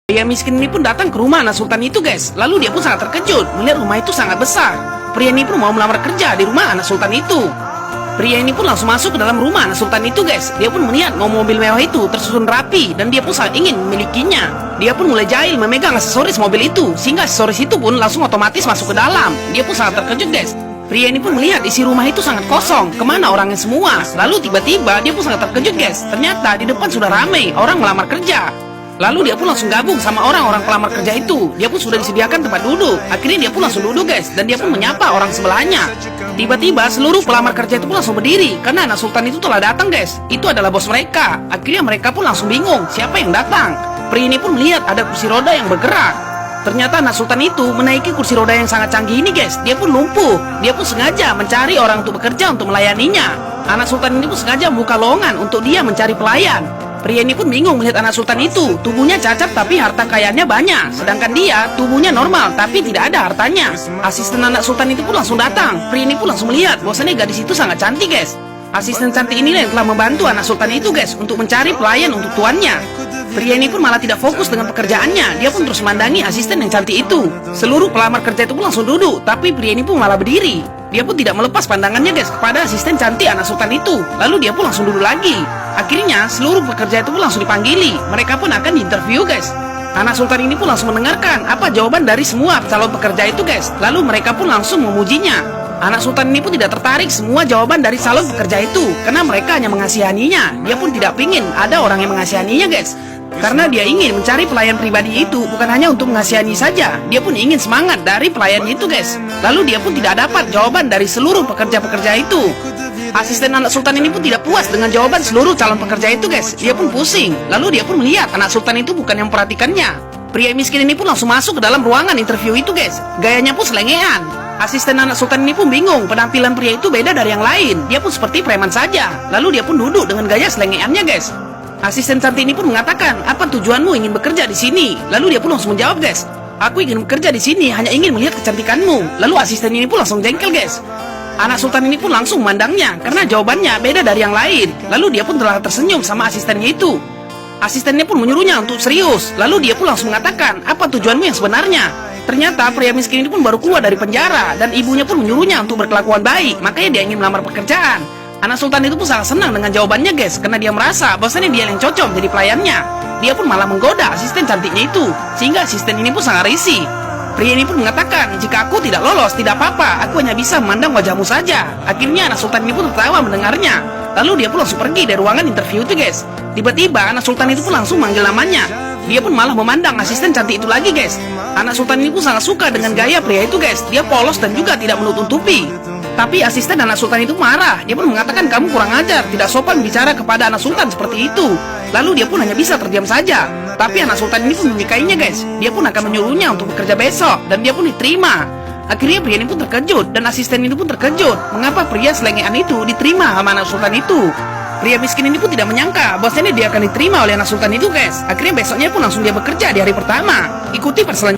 Pria miskin ini pun datang ke rumah anak sultan itu, guys. Lalu dia pun sangat terkejut melihat rumah itu sangat besar. Pria ini pun mau melamar kerja di rumah anak sultan itu. Pria ini pun langsung masuk ke dalam rumah anak sultan itu, guys. Dia pun melihat mobil mewah itu tersusun rapi dan dia pun sangat ingin memilikinya. Dia pun mulai jahil memegang aksesoris mobil itu, sehingga aksesoris itu pun langsung otomatis masuk ke dalam. Dia pun sangat terkejut, guys. Pria ini pun melihat isi rumah itu sangat kosong. Kemana orangnya semua? Lalu tiba-tiba dia pun sangat terkejut, guys. Ternyata di depan sudah ramai orang melamar kerja. Lalu dia pun langsung gabung sama orang-orang pelamar kerja itu. Dia pun sudah disediakan tempat duduk. Akhirnya dia pun langsung duduk, guys. Dan dia pun menyapa orang sebelahnya. Tiba-tiba seluruh pelamar kerja itu pun langsung berdiri karena anak sultan itu telah datang, guys. Itu adalah bos mereka. Akhirnya mereka pun langsung bingung siapa yang datang. Pria ini pun melihat ada kursi roda yang bergerak. Ternyata anak sultan itu menaiki kursi roda yang sangat canggih ini, guys. Dia pun lumpuh. Dia pun sengaja mencari orang untuk bekerja untuk melayaninya. Anak sultan ini pun sengaja membuka lowongan untuk dia mencari pelayan. Pria ini pun bingung melihat anak sultan itu. Tubuhnya cacat tapi harta kekayaannya banyak. Sedangkan dia tubuhnya normal tapi tidak ada hartanya. Asisten anak sultan itu pun langsung datang. Pria ini pun langsung melihat bahwasannya gadis itu sangat cantik, guys. Asisten cantik inilah yang telah membantu anak sultan itu, guys, untuk mencari pelayan untuk tuannya. Pria ini pun malah tidak fokus dengan pekerjaannya. Dia pun terus memandangi asisten yang cantik itu. Seluruh pelamar kerja itu pun langsung duduk, tapi pria ini pun malah berdiri. Dia pun tidak melepas pandangannya, guys, kepada asisten cantik anak sultan itu. Lalu dia pun langsung duduk lagi. Akhirnya seluruh pekerja itu pun langsung dipanggili. Mereka pun akan diinterview, guys. Anak sultan ini pun langsung mendengarkan apa jawaban dari semua calon pekerja itu, guys. Lalu mereka pun langsung memujinya. Anak sultan ini pun tidak tertarik semua jawaban dari calon pekerja itu, karena mereka hanya mengasihaninya. Dia pun tidak ingin ada orang yang mengasihaninya, guys. Karena dia ingin mencari pelayan pribadi itu bukan hanya untuk mengasihani saja. Dia pun ingin semangat dari pelayan itu, guys. Lalu dia pun tidak dapat jawaban dari seluruh pekerja-pekerja itu. Asisten anak sultan ini pun tidak puas dengan jawaban seluruh calon pekerja itu, guys. Dia pun pusing. Lalu dia pun melihat anak sultan itu bukan yang memperhatikannya. Pria miskin ini pun langsung masuk ke dalam ruangan interview itu, guys. Gayanya pun selengean. Asisten anak sultan ini pun bingung. Penampilan pria itu beda dari yang lain. Dia pun seperti preman saja. Lalu dia pun duduk dengan gaya selengeannya, guys. Asisten cantik ini pun mengatakan, apa tujuanmu ingin bekerja di sini? Lalu dia pun langsung menjawab, guys, aku ingin bekerja di sini hanya ingin melihat kecantikanmu. Lalu asisten ini pun langsung jengkel, guys. Anak sultan ini pun langsung memandangnya karena jawabannya beda dari yang lain. Lalu dia pun telah tersenyum sama asistennya itu. Asistennya pun menyuruhnya untuk serius. Lalu dia pun langsung mengatakan, apa tujuanmu yang sebenarnya? Ternyata pria miskin ini pun baru keluar dari penjara dan ibunya pun menyuruhnya untuk berkelakuan baik. Makanya dia ingin melamar pekerjaan. Anak sultan itu pun sangat senang dengan jawabannya, guys, karena dia merasa bahwasannya dia yang cocok menjadi pelayannya. Dia pun malah menggoda asisten cantiknya itu, sehingga asisten ini pun sangat risih. Pria ini pun mengatakan, jika aku tidak lolos, tidak apa-apa, aku hanya bisa memandang wajahmu saja. Akhirnya anak sultan ini pun tertawa mendengarnya. Lalu dia pun langsung pergi dari ruangan interview itu, guys. Tiba-tiba anak sultan itu pun langsung manggil namanya. Dia pun malah memandang asisten cantik itu lagi, guys. Anak sultan ini pun sangat suka dengan gaya pria itu, guys. Dia polos dan juga tidak menutupi. Tapi asisten anak sultan itu marah. Dia pun mengatakan, kamu kurang ajar, tidak sopan bicara kepada anak sultan seperti itu. Lalu dia pun hanya bisa terdiam saja. Tapi anak sultan ini pun menyukainya, guys. Dia pun akan menyuruhnya untuk bekerja besok dan dia pun diterima. Akhirnya pria ini pun terkejut dan asisten itu pun terkejut. Mengapa pria selengean itu diterima sama anak sultan itu? Pria miskin ini pun tidak menyangka bahwasanya dia akan diterima oleh anak sultan itu, guys. Akhirnya besoknya pun langsung dia bekerja di hari pertama. Ikuti perselanjutnya.